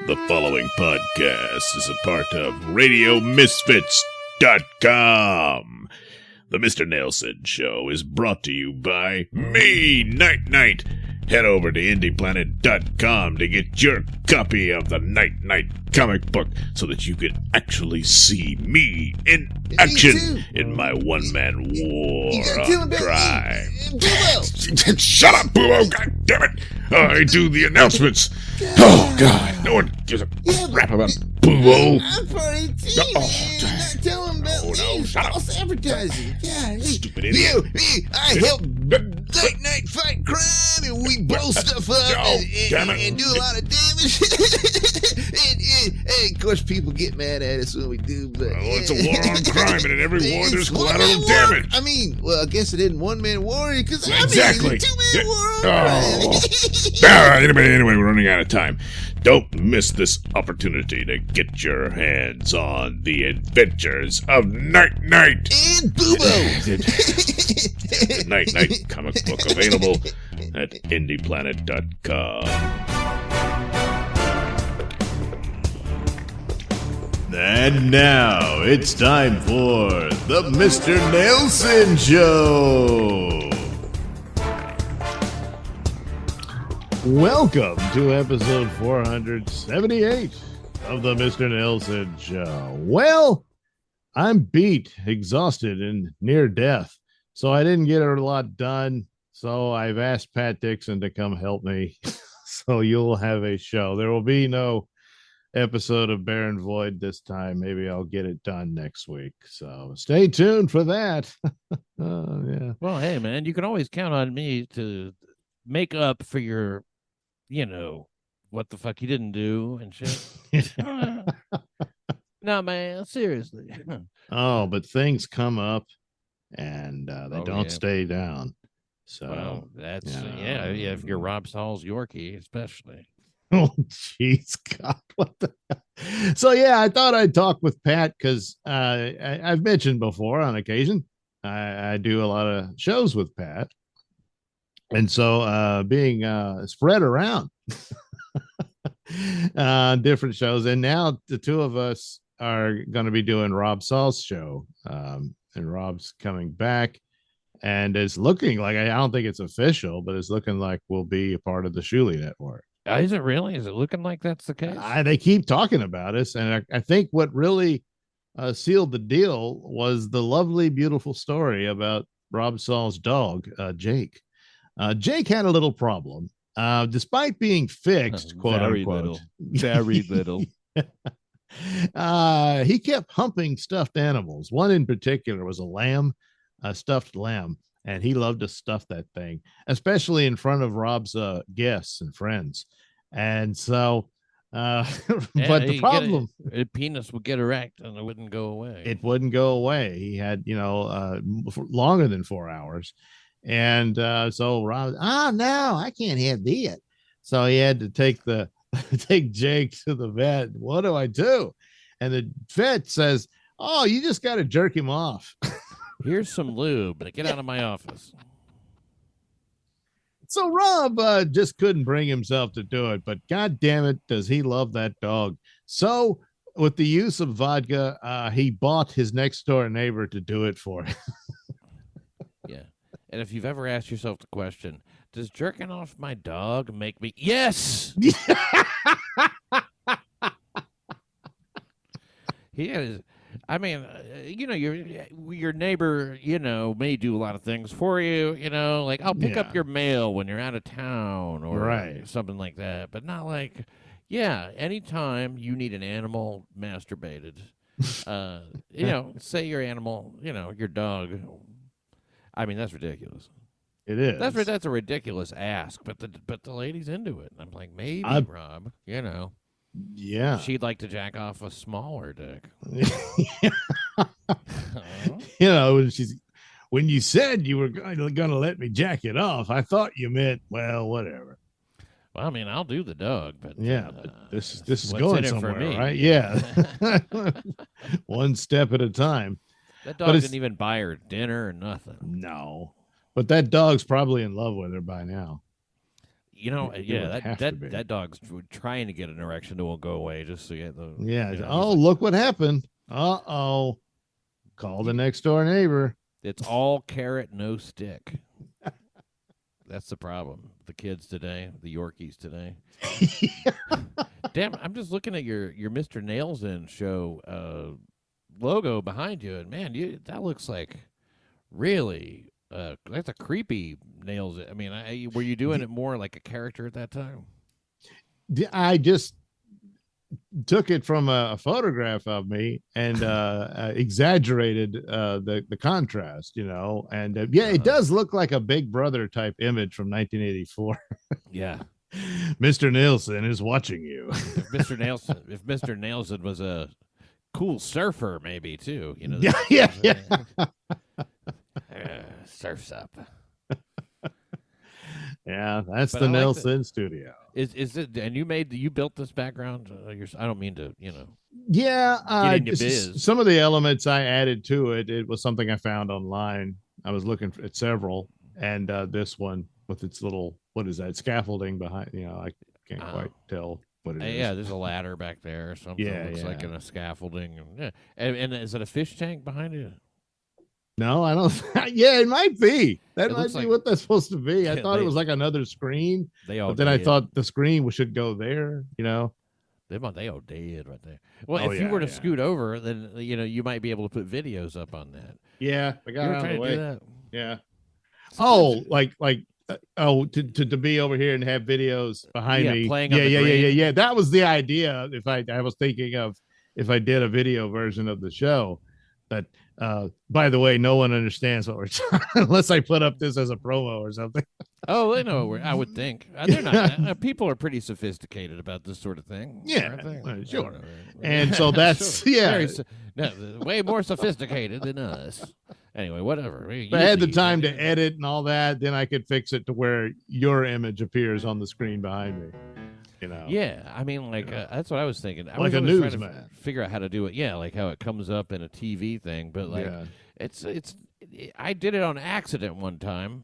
The following podcast is a part of RadioMisfits.com. The Mr. Nailsin Show is brought to you by me, Night Night. Head over to IndiePlanet.com to get your copy of the Night Night comic book so that you can actually see me in action in my one-man war on crime. Shut up, Boo-o! God damn it! I do the announcements. Oh, God. No one gives a crap about Boo-o. I'm part of the team. Not tell him about false advertising. God, stupid idiot. I help Night Night fight crime, and we blow stuff up and do a lot of damage. and of course, people get mad at us when we do. But it's a war on crime, and in every war, there's collateral damage. I mean, well, I guess it isn't one-man war, because exactly. It's a two-man war on crime. Anyway, we're running out of time. Don't miss this opportunity to get your hands on the adventures of Night Night and Boo-Bo. The Night Night comic book available at IndiePlanet.com. And now it's time for the Mr. Nailsin Show. Welcome to episode 478 of the Mr. Nailsin Show. Well, I'm beat, exhausted, and near death, so I didn't get a lot done. So I've asked Pat Dixon to come help me. So you'll have a show. There will be no episode of Baron Void this time. Maybe I'll get it done next week. So stay tuned for that. Yeah. Well, hey, man, you can always count on me to make up for your, what the fuck you didn't do and shit. No, man, seriously. Oh, but things come up and they don't stay down. So well, that's if you're Rob Saul's Yorkie, especially. Oh, jeez, God, what the hell? So yeah, I thought I'd talk with Pat because I've mentioned before on occasion I do a lot of shows with Pat, and so being spread around different shows, and now the two of us are going to be doing Rob Saul's show, and Rob's coming back. And it's looking like, I don't think it's official, but it's looking like we'll be a part of the Shuli Network. Is it really? Is it looking like that's the case? They keep talking about us. And I think what really sealed the deal was the lovely, beautiful story about Rob Saul's dog, Jake. Jake had a little problem. Despite being fixed, quote unquote. Very little. He kept humping stuffed animals. One in particular was a stuffed lamb, and he loved to stuff that thing, especially in front of Rob's guests and friends. And so but the problem, a penis would get erect and it wouldn't go away. It wouldn't go away. He had longer than 4 hours. And so Rob, no, I can't have that. So he had to take Jake to the vet. What do I do? And the vet says, oh, you just got to jerk him off. Here's some lube, but get out of my office. So Rob just couldn't bring himself to do it, but God damn it, does he love that dog. So with the use of vodka, he bought his next door neighbor to do it for him. Yeah. And if you've ever asked yourself the question, does jerking off my dog make me? Yes. He is. I mean, your neighbor, may do a lot of things for you, like I'll pick up your mail when you're out of town or something like that. But not like, anytime you need an animal masturbated, say your animal, your dog. I mean, that's ridiculous. It is. That's a ridiculous ask, but the lady's into it. I'm like, maybe, Rob, Yeah. She'd like to jack off a smaller dick. When you said you were going to let me jack it off, I thought you meant, well, whatever. Well, I mean, I'll do the dog, but this is going somewhere, right? Yeah. One step at a time. That dog didn't even buy her dinner or nothing. No. But that dog's probably in love with her by now. You know, It yeah, would have to be. that dog's trying to get an erection. It won't go away. Just so you get the Yeah. You know, Oh, like, look what happened. Uh-oh. Call the next door neighbor. it's all carrot, no stick. That's the problem. The kids today, the Yorkies today. Damn, I'm just looking at your Mr. Nailsin show logo behind you, and man, that looks like really that's a creepy nails. I mean, were you doing it more like a character at that time? I just took it from a photograph of me and exaggerated the contrast, and it does look like a Big Brother type image from 1984. Yeah. Mr. Nailsin is watching you. If Mr. Nailsin was a cool surfer, maybe too. Yeah. Surfs up. Yeah, that's But the I like Nailsin studio. Is it? And you built this background? I don't mean to, Yeah, get into biz. Some of the elements I added to it. It was something I found online. I was looking at several, and this one with its little, what is that, scaffolding behind? I can't quite tell what it is. Yeah, there's a ladder back there or something. Yeah, looks like in a scaffolding. And is it a fish tank behind it? No, I don't. Yeah, it might be. That might be like, what that's supposed to be. I thought it was like another screen. But then I thought the screen should go there. They all dead right there. Well, if you were to scoot over, then you might be able to put videos up on that. Yeah, I got out of the way. Do that? Yeah. To be over here and have videos behind me. Playing yeah. That was the idea. If I was thinking of if I did a video version of the show, but by the way, no one understands what we're talking unless I put up this as a promo or something. Oh, they know. I would think they're not. People are pretty sophisticated about this sort of thing. Yeah, sure. And so that's way more sophisticated than us. Anyway, whatever. If I had the time to edit and all that, then I could fix it to where your image appears on the screen behind me. Yeah, I mean, that's what I was thinking. I was a newsman. Figure out how to do it. Yeah, like how it comes up in a TV thing. But I did it on accident one time,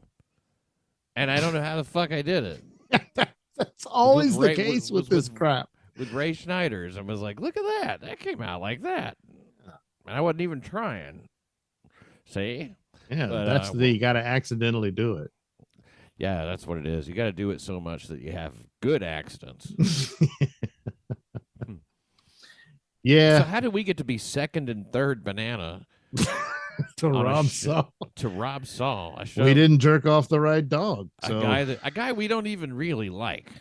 and I don't know how the fuck I did it. That's always the case with this crap. With Ray Schneider's, I was like, look at that. That came out like that. And I wasn't even trying. See? Yeah, but, you got to accidentally do it. Yeah, that's what it is. You got to do it so much that you have good accidents. Yeah. So how did we get to be second and third banana to Rob Saul? To Rob Saul. We didn't jerk off the right dog. So. A guy we don't even really like.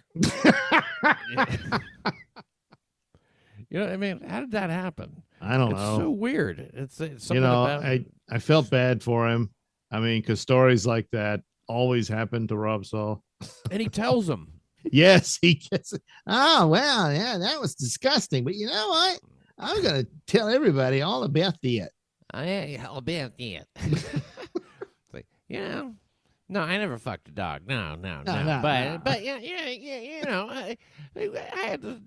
I mean, how did that happen? I don't know. It's so weird. It's something about I felt bad for him. I mean, because stories like that always happen to Rob Saul. And he tells them. Yes, he gets it. Oh, well, yeah, that was disgusting. But you know what? I'm going to tell everybody all about that. All about that. No, I never fucked a dog. No. But I had the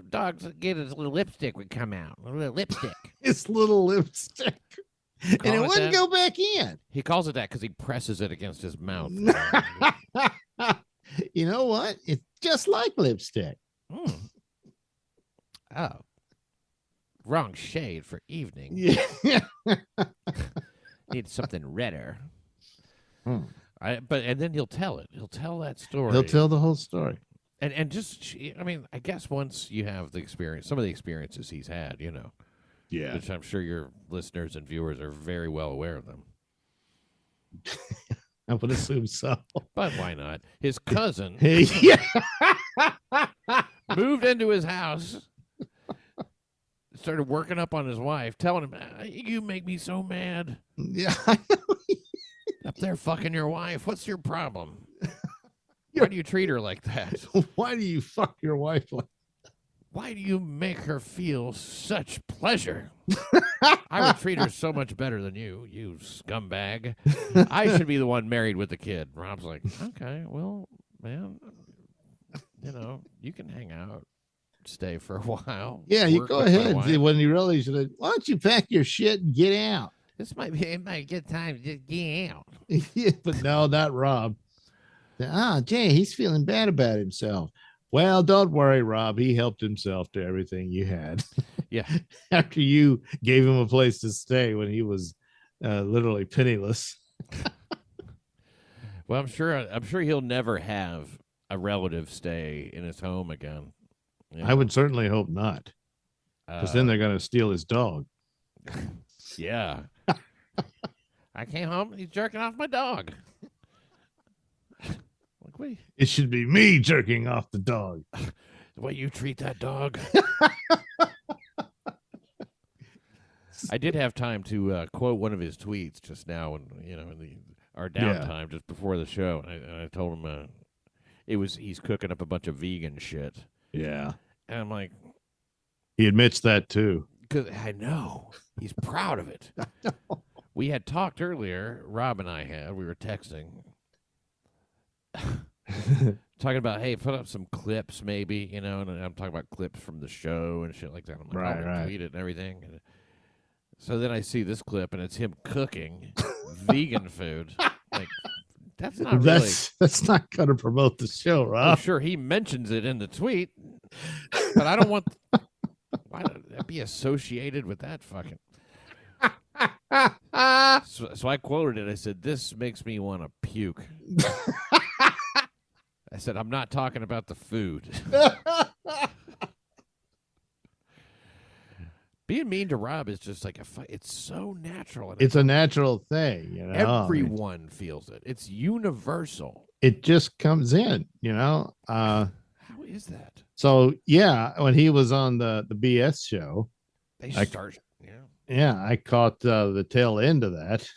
dogs get his little lipstick would come out. A little lipstick. His little lipstick. And it wouldn't go back in. He calls it that because he presses it against his mouth. You know what? It's just like lipstick. Oh. Wrong shade for evening. Yeah. Need something redder. And then he'll tell it. He'll tell that story. He'll tell the whole story. And just, I mean, I guess once you have the experience, some of the experiences he's had, Yeah. Which I'm sure your listeners and viewers are very well aware of them. I would assume so. But why not? His cousin moved into his house, started working up on his wife, telling him, you make me so mad. Yeah, I know. Up there fucking your wife. What's your problem? Why do you treat her like that? Why do you fuck your wife like that? Why do you make her feel such pleasure? I would treat her so much better than you scumbag. I should be the one married with the kid. Rob's like, okay, well, man, you can hang out, stay for a while. Yeah, you go ahead. When you really should, why don't you pack your shit and get out? It might be a good time to just get out. Yeah, but no, not Rob. Jay, he's feeling bad about himself. Well, don't worry, Rob. He helped himself to everything you had. Yeah. After you gave him a place to stay when he was literally penniless. Well, I'm sure he'll never have a relative stay in his home again. You know? I would certainly hope not, because then they're going to steal his dog. Yeah. I came home. He's jerking off my dog. It should be me jerking off the dog. The way you treat that dog. I did have time to quote one of his tweets just now, and in our downtime just before the show. And I told him he's cooking up a bunch of vegan shit. Yeah, and I'm like, he admits that too. Because I know he's proud of it. We had talked earlier. Rob and I we were texting. Talking about, hey, put up some clips maybe, and I'm talking about clips from the show and shit like that. I'm like, right. Tweet it and everything. And so then I see this clip, and it's him cooking vegan food. Like, that's not really... That's not going to promote the show, Rob. I'm sure he mentions it in the tweet, but I don't want... Why would that be associated with that fucking... So I quoted it. I said, "This makes me want to puke." I said, "I'm not talking about the food." Being mean to Rob is just like it's so natural. It's a natural thing, Everyone feels it. It's universal. It just comes in, How is that? So yeah, when he was on the BS show, I caught the tail end of that,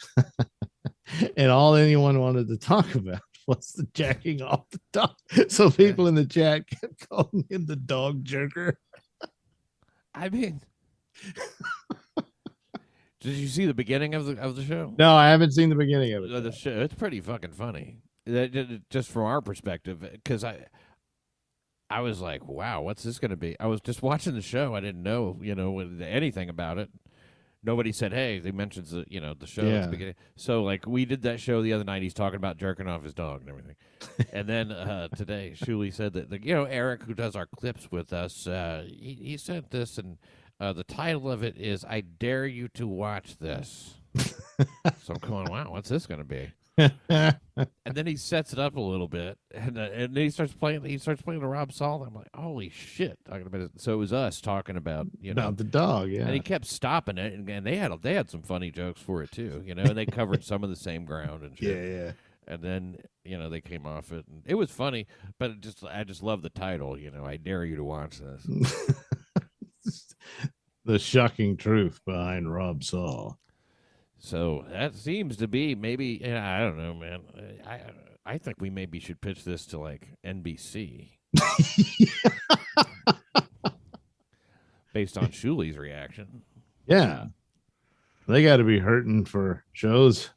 and all anyone wanted to talk about was the jacking off the dog. So people in the chat kept calling him the dog jerker. I mean, did you see the beginning of the show? No, I haven't seen the beginning of it. The show, it's pretty fucking funny, just from our perspective, because I was like, wow, what's this going to be? I was just watching the show. I didn't know, anything about it. Nobody said, hey, they mentioned the show at the beginning. So, like, we did that show the other night. He's talking about jerking off his dog and everything. And then today, Shuli said that, Eric, who does our clips with us, he sent this, and the title of it is, "I Dare You to Watch This." So I'm going, wow, what's this going to be? And then he sets it up a little bit, and then he starts playing. He starts playing the Rob Saul. I'm like, holy shit! Talking about it. So it was us talking about about the dog, yeah. And he kept stopping it, and they had some funny jokes for it too, and they covered some of the same ground and shit. Yeah. And then they came off it, and it was funny, but I just love the title. I dare you to watch this. The shocking truth behind Rob Saul. So that seems to be maybe, I don't know, man. I think we maybe should pitch this to like NBC. Based on Shuli's reaction. Yeah. They got to be hurting for shows.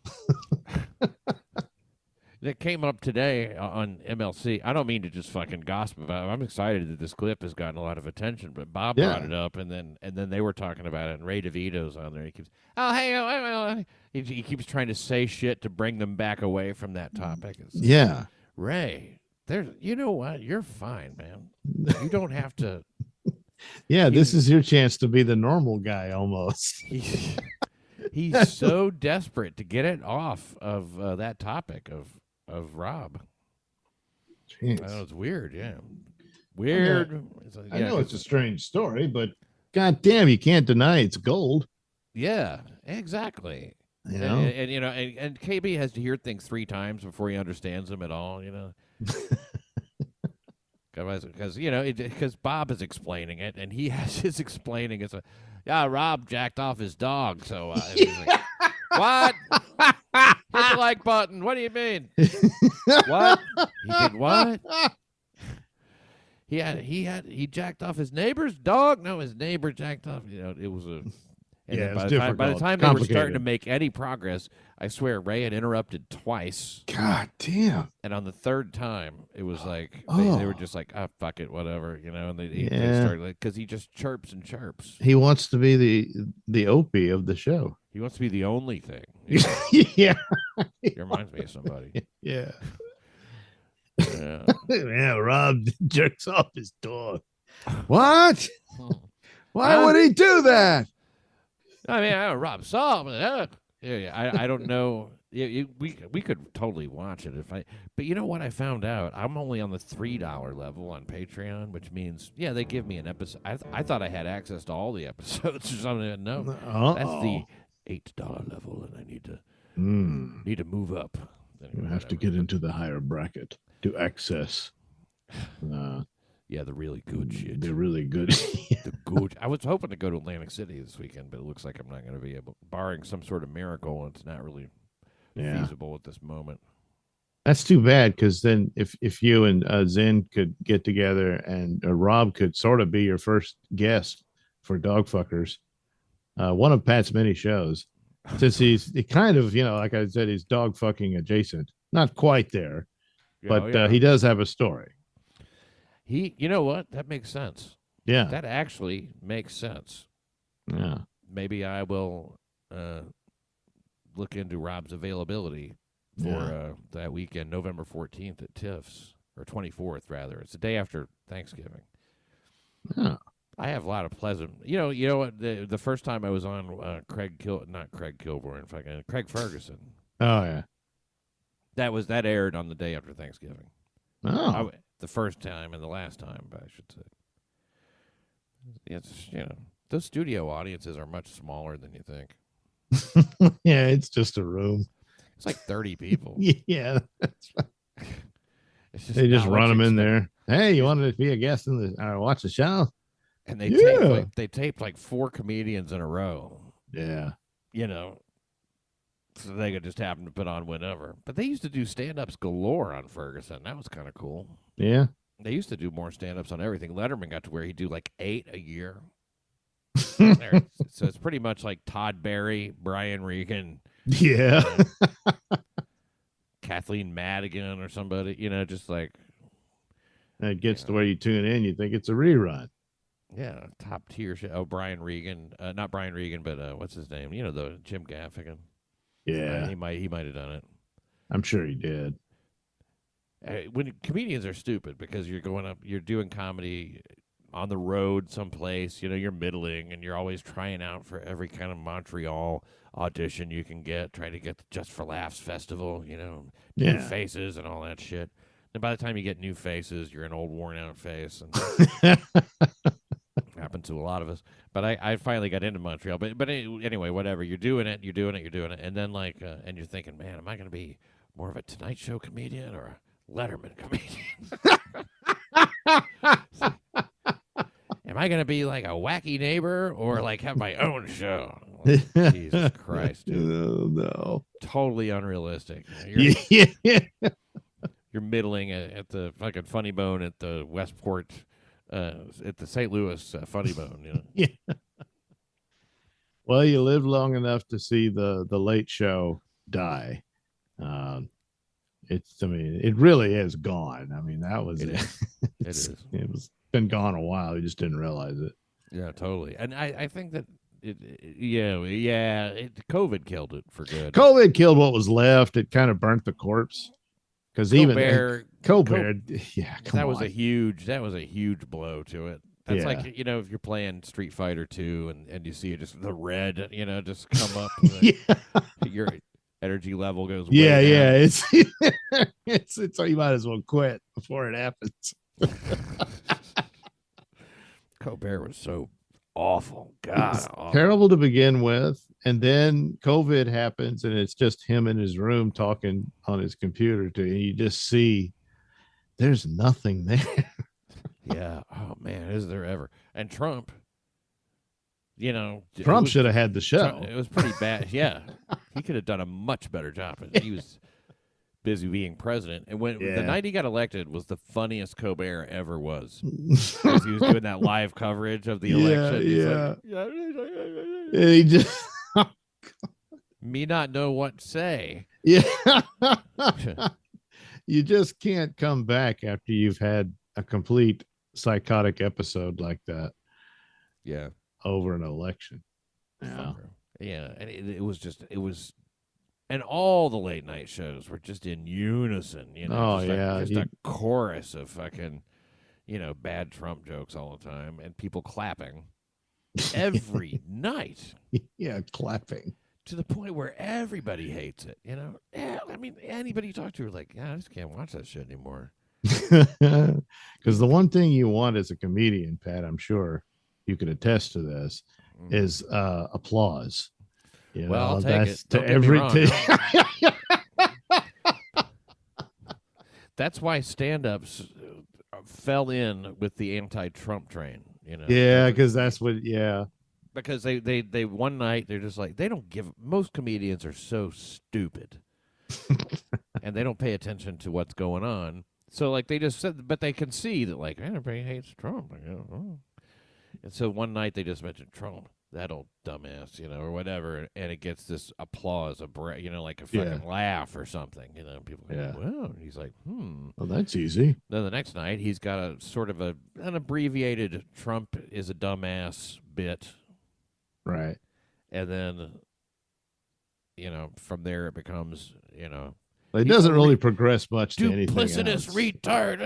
That came up today on MLC. I don't mean to just fucking gossip about it. I'm excited that this clip has gotten a lot of attention, but Bob brought it up, and then they were talking about it, and Ray DeVito's on there. He keeps, he keeps trying to say shit to bring them back away from that topic. Yeah. Ray, you know what? You're fine, man. You don't have to. Yeah, this is your chance to be the normal guy almost. He's so desperate to get it off of that topic of Rob. Jeez. I know, it's weird, yeah. Weird. I know it's a strange story, but goddamn, you can't deny it's gold. Yeah, exactly. You know? And KB has to hear things 3 times before he understands them at all, Because Bob is explaining it, and he has his explaining it. Rob jacked off his dog, so like, what? Hit the like button. What do you mean? What? He did what? He jacked off his neighbor's dog? No, his neighbor jacked off. It was a. And by the time they were starting to make any progress, I swear Ray had interrupted twice. God damn! And on the 3rd time, it was like they were just like, fuck it, whatever, And they started because he just chirps and chirps. He wants to be the Opie of the show. He wants to be the only thing. Yeah, He reminds me of somebody. Yeah. Yeah, Rob jerks off his dog. What? Why Huh? would he do that? I mean, Rob Saul. I don't know. We could totally watch it if I. But you know what I found out? I'm only on the $3 level on Patreon, which means they give me an episode. I thought I had access to all the episodes or something. No, that's the $8 level, and I need to move up. You have to get into the higher bracket to access. Yeah, the really good shit. They're really good. The good. I was hoping to go to Atlantic City this weekend, but it looks like I'm not going to be able. Barring some sort of miracle, it's not really feasible at this moment. That's too bad, because then if you and Zen could get together and Rob could sort of be your first guest for Dogfuckers, one of Pat's many shows, since he's kind of, like I said, he's dog fucking adjacent. Not quite there, but he does have a story. You know what? That makes sense. Yeah. That actually makes sense. Yeah. Maybe I will look into Rob's availability for that weekend, November 14th at TIFF's, or 24th, rather. It's the day after Thanksgiving. Yeah. I have a lot of pleasant. You know what? The first time I was on Craig Ferguson. Oh yeah. That aired on the day after Thanksgiving. Oh. The first time and the last time, I should say. It's those studio audiences are much smaller than you think. Yeah, it's just a room. It's like 30 people. Yeah, that's right. They just run them in there. Hey, you wanted to be a guest in the watch the show? And they taped like 4 comedians in a row. Yeah. So they could just happen to put on whenever. But they used to do stand-ups galore on Ferguson. That was kind of cool. Yeah. They used to do more stand-ups on everything. Letterman got to where he'd do like 8 a year. So it's pretty much like Todd Barry, Brian Regan. Yeah. Kathleen Madigan or somebody, just like. It gets to where you tune in, you think it's a rerun. Yeah, top tier shit. Oh, Brian Regan. Not Brian Regan, but what's his name? The Jim Gaffigan. Yeah. He might have done it. I'm sure he did. When comedians are stupid because you're doing comedy on the road someplace, you're middling and you're always trying out for every kind of Montreal audition you can get, trying to get the Just for Laughs festival, new faces and all that shit. And by the time you get new faces, you're an old worn out face. And happened to a lot of us. But I finally got into Montreal. But anyway, whatever. You're doing it. And then and you're thinking, man, am I going to be more of a Tonight Show comedian or a Letterman comedian? Am I going to be like a wacky neighbor or like have my own show? Oh, Jesus Christ, dude. Oh, no. Totally unrealistic. You're middling at the fucking Funny Bone at the Westport, at the St. Louis Funny Bone. Yeah. Well, you lived long enough to see the Late Show die. It really is gone. I mean, that was it. It is. It was been gone a while. You just didn't realize it. Yeah, totally. And I think that COVID killed it for good. COVID killed what was left. It kind of burnt the corpse. Because even Colbert, that was a huge blow to it. That's like if you're playing Street Fighter 2 and you see it just the red, just come up. Your energy level goes. Way down. It's so you might as well quit before it happens. Colbert was so awful. God, awful. Terrible to begin with. And then COVID happens and it's just him in his room talking on his computer and you just see there's nothing there. Yeah. Oh man, is there ever? And Trump, Trump should have had the show. It was pretty bad. Yeah. He could have done a much better job. He was busy being president. And the night he got elected was the funniest Colbert ever was. Because he was doing that live coverage of the election. And he just me not know what to say. Yeah. You just can't come back after you've had a complete psychotic episode like that. Yeah. Over an election. Yeah. Yeah. And it was And all the late night shows were just in unison, Oh, just yeah. just a chorus of fucking, bad Trump jokes all the time and people clapping every night. Yeah, clapping. To the point where everybody hates it, Yeah, I mean, anybody you talk to are like, yeah, I just can't watch that shit anymore. Because the one thing you want as a comedian, Pat, I'm sure you could attest to this, is applause. I'll take it. To everything. That's why stand-ups fell in with the anti-Trump train. Yeah, because that's what. Yeah. Because they one night they're just like, they don't give. Most comedians are so stupid, and they don't pay attention to what's going on. So like they just said, but they can see that like everybody hates Trump. And so one night they just mentioned Trump, that old dumbass, or whatever, and it gets this applause, like a fucking laugh or something. People go, well, and he's like, Well, that's easy. Then the next night he's got a sort of an abbreviated Trump is a dumbass bit. Right. And then, from there it becomes, it doesn't really progress much to anything duplicitous else. retard.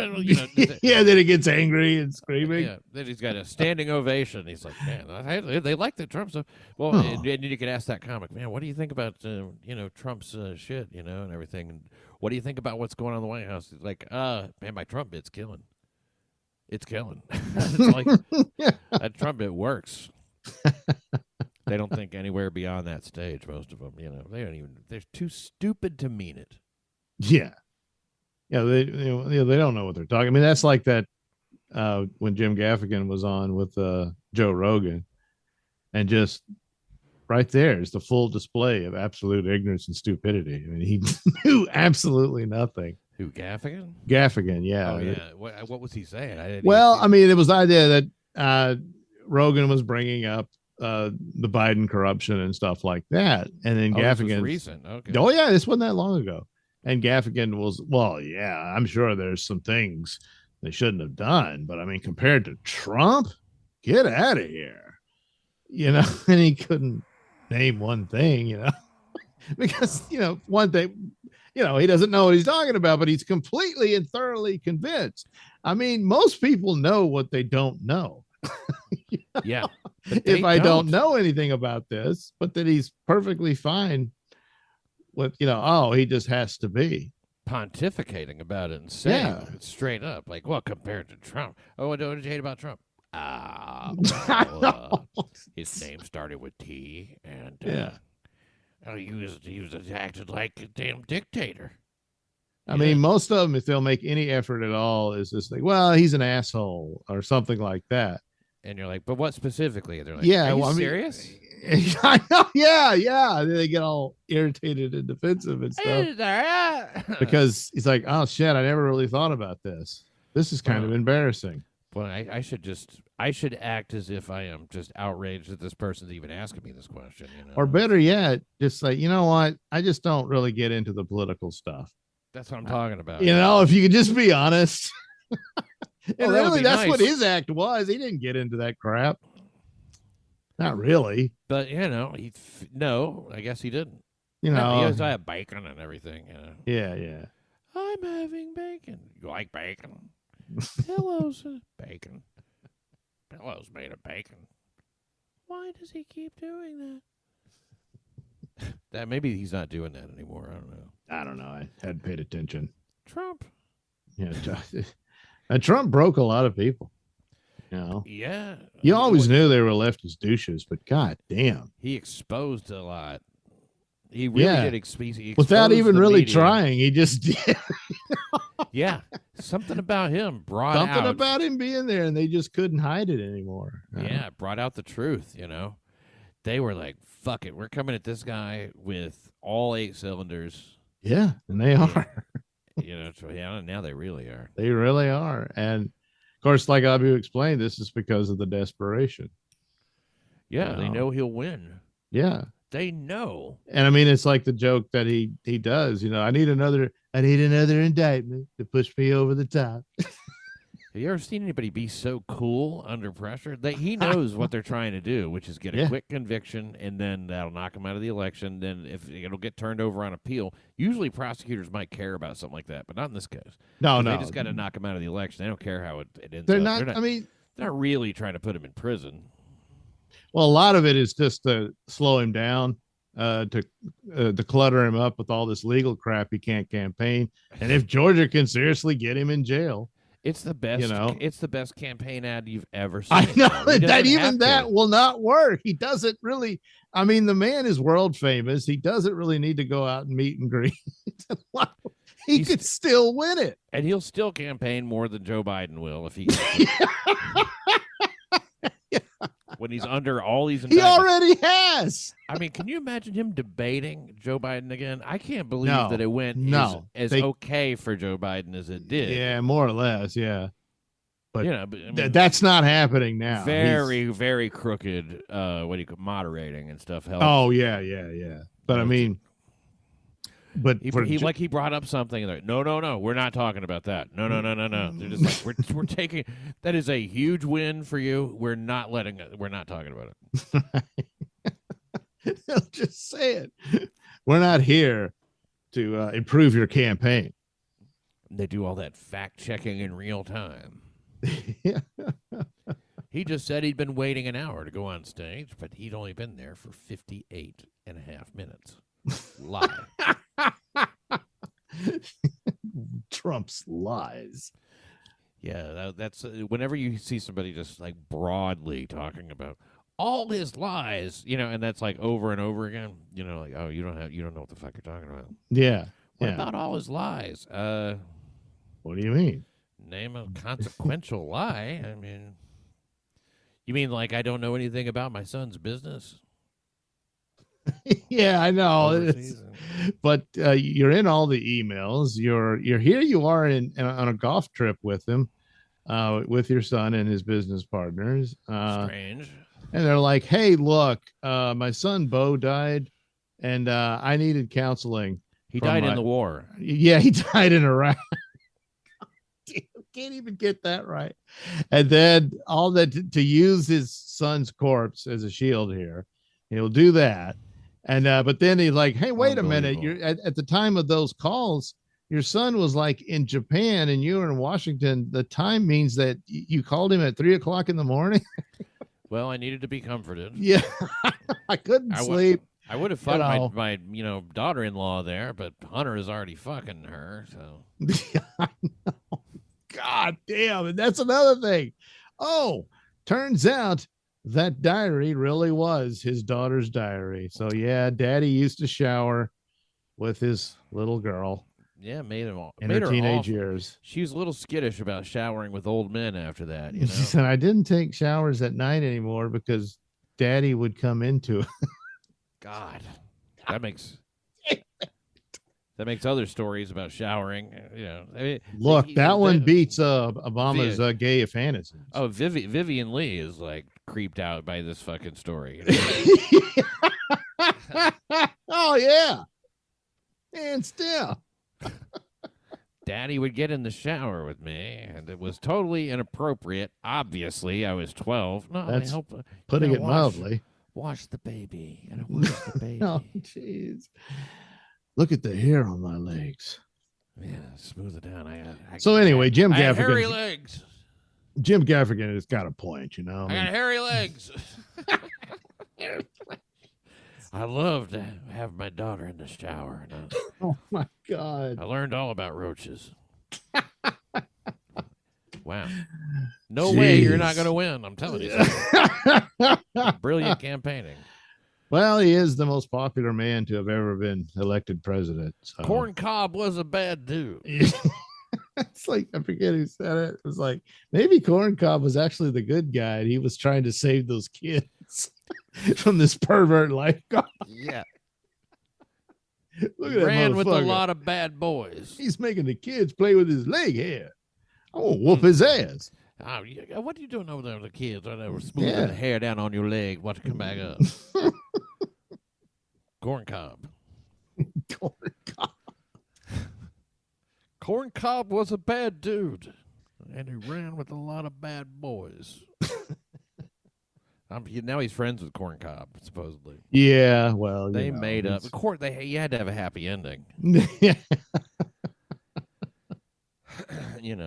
Yeah, then it gets angry and screaming. Yeah, then he's got a standing ovation. He's like, man, they like the Trump stuff. Well, and you could ask that comic, man, what do you think about, Trump's shit, and everything? And what do you think about what's going on in the White House? He's like, man, my Trump bit's killing. It's killing. It's like, that Trump bit works. They don't think anywhere beyond that stage, most of them. They don't even, they're too stupid to mean it. Yeah. Yeah, they don't know what they're talking. I mean, that's like that when Jim Gaffigan was on with Joe Rogan, and just right there is the full display of absolute ignorance and stupidity. I mean, he knew absolutely nothing. Who, Gaffigan? Gaffigan, yeah. Oh, yeah. What was he saying? I mean, it was the idea that Rogan was bringing up the Biden corruption and stuff like that, and then Gaffigan, recent. Okay. Oh yeah, this wasn't that long ago. And Gaffigan was, well, yeah, I'm sure there's some things they shouldn't have done, but I mean, compared to Trump, get out of here, and he couldn't name one thing, because, one thing, he doesn't know what he's talking about, but he's completely and thoroughly convinced. I mean, most people know what they don't know. Yeah. If I don't know anything about this, but that he's perfectly fine with, he just has to be pontificating about it and saying it straight up, like, well, compared to Trump. Oh, what did you hate about Trump? His name started with T, and he was acted like a damn dictator. I mean, most of them, if they'll make any effort at all, is this thing, well, he's an asshole or something like that. And you're like, but what specifically? They're like, yeah, are you well, serious? I know, yeah. They get all irritated and defensive and stuff because he's like, oh shit, I never really thought about this. This is kind of embarrassing. Well, I should act as if I am just outraged that this person's even asking me this question. Or better yet, just like, you know what? I just don't really get into the political stuff. That's what I'm talking about. If you could just be honest. And really, that's nice. what his act was. He didn't get into that crap. Not really. But, no, I guess he didn't. He was, I have bacon and everything. Yeah. I'm having bacon. You like bacon? Pillows, bacon. Pillows made of bacon. Why does he keep doing that? That maybe he's not doing that anymore. I don't know. I hadn't paid attention. Trump. Yeah. And Trump broke a lot of people. Yeah. You always knew they were leftist douches, but god damn. He exposed a lot. He really did expose without even really media. trying. He just did. Yeah. Something about him brought something out. about him being there, and they just couldn't hide it anymore. Yeah, it brought out the truth, They were like, fuck it. We're coming at this guy with all 8 cylinders. Yeah, and they are. Now they really are. They really are. And of course, like Abu explained, this is because of the desperation. Yeah, they know he'll win. Yeah. They know. And I mean, it's like the joke that he does, I need another indictment to push me over the top. Have you ever seen anybody be so cool under pressure? He knows what they're trying to do, which is get a quick conviction, and then that'll knock him out of the election. Then if it'll get turned over on appeal, usually prosecutors might care about something like that, but not in this case. No. They just got to knock him out of the election. They don't care how it ends They're up. not. They're not really trying to put him in prison. Well, a lot of it is just to slow him down, to clutter him up with all this legal crap. He can't campaign, and if Georgia can seriously get him in jail. It's the best. It's the best campaign ad you've ever seen. I know that even that will not work. He doesn't really. I mean, the man is world famous. He doesn't really need to go out and meet and greet. He could still win it, and he'll still campaign more than Joe Biden will if he. When he's under all these indictments. He already has. I mean, can you imagine him debating Joe Biden again? I can't believe that it went as okay for Joe Biden as it did. Yeah, more or less, yeah. But, I mean, that's not happening now. Very, very crooked, moderating and stuff helps. Oh, yeah. But I mean... But he brought up something and no, we're not talking about that. No. They're just like we're taking that is a huge win for you. We're not talking about it. They'll just say it. We're not here to improve your campaign. They do all that fact checking in real time. Yeah. He just said he'd been waiting an hour to go on stage, but he'd only been there for 58 and a half minutes. Lie. Trump's lies. Yeah, that's whenever you see somebody just like broadly talking about all his lies, and that's like over and over again, like, oh, you don't know what the fuck you're talking about. Yeah. What about all his lies? What do you mean? Name a consequential lie. I mean, you mean like I don't know anything about my son's business? Yeah, I know. But you're in all the emails. You're here. You are on a golf trip with him, with your son and his business partners. Strange. And they're like, "Hey, look, my son Bo died, and I needed counseling. He died in the war. Yeah, he died in Iraq. Can't even get that right. And then all that to use his son's corpse as a shield here. He'll do that." And but then he's like, "Hey, wait a minute! You're at the time of those calls, your son was like in Japan, and you were in Washington. The time means that you called him at 3:00 in the morning." Well, I needed to be comforted. Yeah, I couldn't sleep. I would have fucked my daughter-in-law there, but Hunter is already fucking her. So, I know. God damn, and that's another thing. Oh, turns out that diary really was his daughter's diary. So yeah, Daddy used to shower with his little girl. Yeah, made her teenage years. She was a little skittish about showering with old men after that. She said, "I didn't take showers at night anymore because Daddy would come into it." God, that makes other stories about showering. I mean, look, that one beats Obama's gay fantasies. Oh, Vivian Lee is like creeped out by this fucking story. Oh yeah, and still. Daddy would get in the shower with me, and it was totally inappropriate. Obviously, I was 12. No, that's putting it mildly. Wash the baby. I don't wash the baby. Oh, jeez. Look at the hair on my legs. Yeah, smooth it down. So anyway, Jim Gaffigan. Hairy legs. Jim Gaffigan has got a point, I got hairy legs. I love to have my daughter in the shower. Oh my God! I learned all about roaches. Wow. No way you're not going to win. I'm telling you. Brilliant campaigning. Well, he is the most popular man to have ever been elected president. So. Corn Cob was a bad dude. It's like, I forget who said it. It was like, maybe Corn Cob was actually the good guy. And he was trying to save those kids from this pervert lifeguard. Yeah. Look at Ran with a lot of bad boys. He's making the kids play with his leg hair. I'm going to whoop his ass. Oh, what are you doing over there with the kids? They were smoothing the hair down on your leg. Watch it come back up. Corn Cob. Corn Cob. Corn Cob was a bad dude. and he ran with a lot of bad boys. Now he's friends with Corn Cob, supposedly. Yeah, well, they made up. Of course, you had to have a happy ending.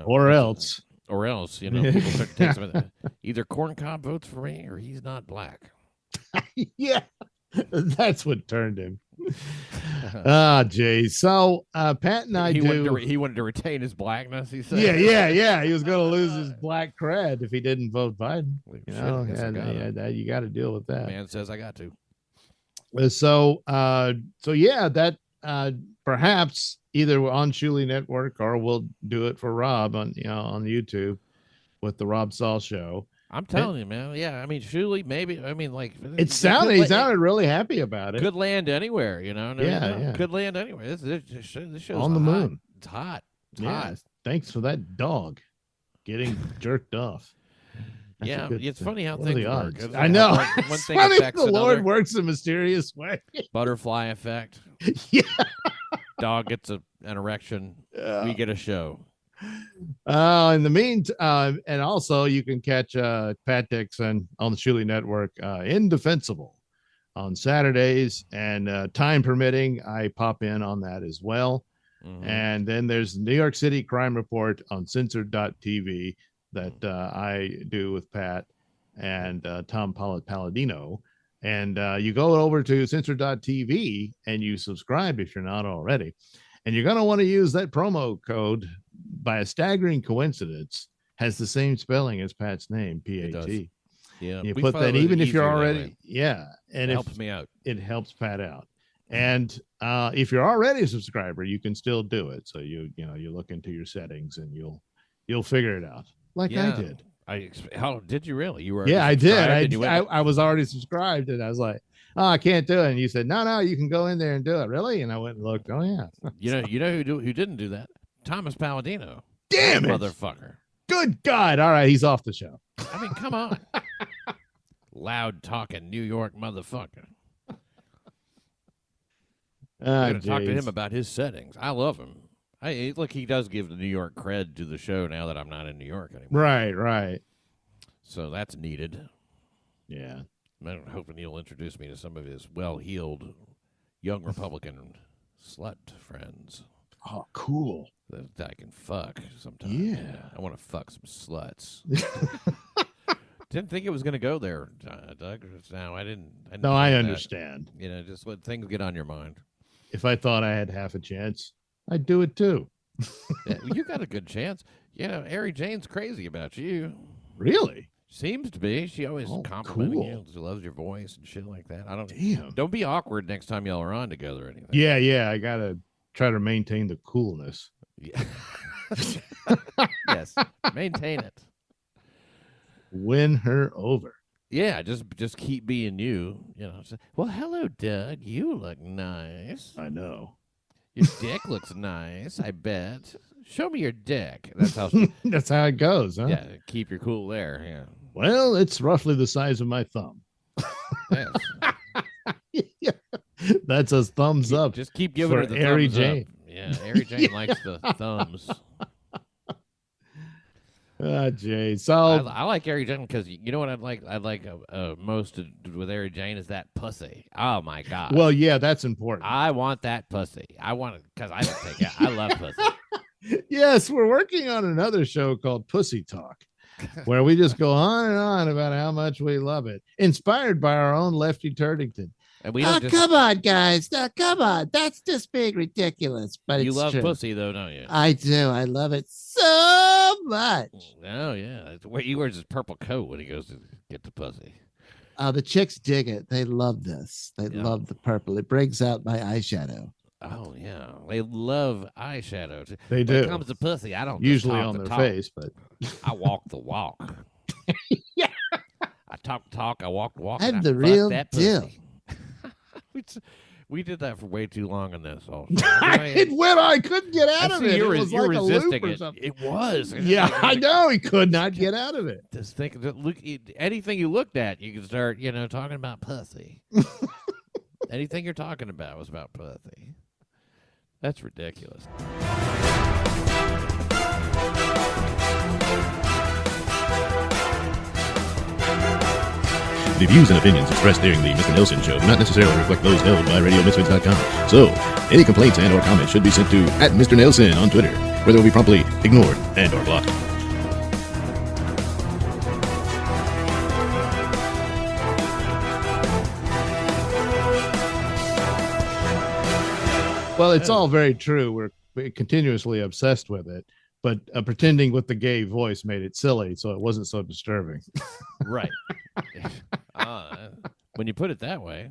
Or else, people start to take some of that. Either Corn Cob votes for me, or he's not black. Yeah, that's what turned him. Jay. So Pat and I he wanted to retain his blackness. He said, yeah. He was going to lose his black cred if he didn't vote Biden. You got to deal with that. Man says I got to. So yeah, that perhaps either on Shuli Network or we'll do it for Rob on YouTube with the Rob Saul Show. I'm telling you, man. Yeah, I mean, Shuli, maybe. I mean, like he sounded really happy about it. Could land anywhere, Yeah. Could land anywhere. This show's on the moon. It's hot. It's yeah. hot. Thanks for that dog getting jerked off. That's it's funny how things work. I know. One thing funny affects the another. Lord works a mysterious way. Butterfly effect. Yeah. Dog gets an erection. We get a show. In the meantime, and also you can catch Pat Dixon on the Shuli Network, Indefensible, on Saturdays, and time permitting, I pop in on that as well. Mm-hmm. And then there's the New York City Crime Report on censored.tv that I do with Pat and Tom Palladino. And you go over to censored.tv and you subscribe if you're not already. And you're going to want to use that promo code. By a staggering coincidence, has the same spelling as Pat's name, P-A-T. Yeah, you put that even if you're already, and it helps me out. It helps Pat out. And if you're already a subscriber, you can still do it. So you look into your settings and you'll figure it out, like I did. How did you really? You were I did. I was already subscribed, and I was like, oh, I can't do it. And you said, no, you can go in there and do it. Really? And I went and looked. Oh yeah. You know who didn't do that? Thomas Palladino. Damn it. Motherfucker. Good God. All right. He's off the show. I mean, come on. Loud talking New York motherfucker. I'm going to talk to him about his settings. I love him. Look, he does give the New York cred to the show now that I'm not in New York anymore. Right. So that's needed. Yeah. I'm hoping he'll introduce me to some of his well-heeled young Republican slut friends. Oh, cool. That I can fuck sometimes. Yeah. I want to fuck some sluts. Didn't think it was going to go there, Doug. No, I didn't. I understand. Just let things get on your mind. If I thought I had half a chance, I'd do it too. Yeah, you got a good chance. Ari Jane's crazy about you. Really? Seems to be. She always complimenting you. She loves your voice and shit like that. Don't be awkward next time y'all are on together or anything. Yeah. I got to try to maintain the coolness. Yeah. Yes. Maintain it. Win her over. Yeah, just keep being you. Well, hello, Doug. You look nice. I know. Your dick looks nice, I bet. Show me your dick. That's how that's how it goes, huh? Yeah, keep your cool there. Yeah. Well, it's roughly the size of my thumb. Yes. Yeah. That's a thumbs up. Just keep giving her the Ari thumbs Jane. up. Yeah, Ari Jane likes the thumbs. Jay. So I like Ari Jane because you know what I'd like most with Ari Jane is that pussy. Oh my god. Well, yeah, that's important. I want that pussy. I want it because I don't take it. I love pussy. Yes, we're working on another show called Pussy Talk, where we just go on and on about how much we love it, inspired by our own Lefty Turdington. And we don't come on, guys. Now, come on. That's just being ridiculous. But you it's love true. pussy, though, don't you? I do. I love it so much. Oh, yeah. He wears his purple coat when he goes to get the pussy. The chicks dig it. They love this. They love the purple. It brings out my eyeshadow. Oh, yeah. They love eyeshadow. They do. When it comes to pussy, I don't usually just talk on the their talk. face, but I walk the walk. Yeah. I talk the talk. I walk the walk. I'm and the I fuck real that deal. pussy. We did that for way too long in this. Also. I couldn't get out of it. You're It was like a resisting loop or it. something. It was. Yeah, I know. He could not get out of it. Just think, look, anything you looked at, you could start, talking about pussy. Anything you're talking about was about pussy. That's ridiculous. The views and opinions expressed during the Mr. Nailsin show do not necessarily reflect those held by RadioMisfits.com. So, any complaints and or comments should be sent to @Mr. Nailsin on Twitter, where they will be promptly ignored and or blocked. Well, it's all very true. We're continuously obsessed with it, but pretending with the gay voice made it silly, so it wasn't so disturbing. Right. When you put it that way.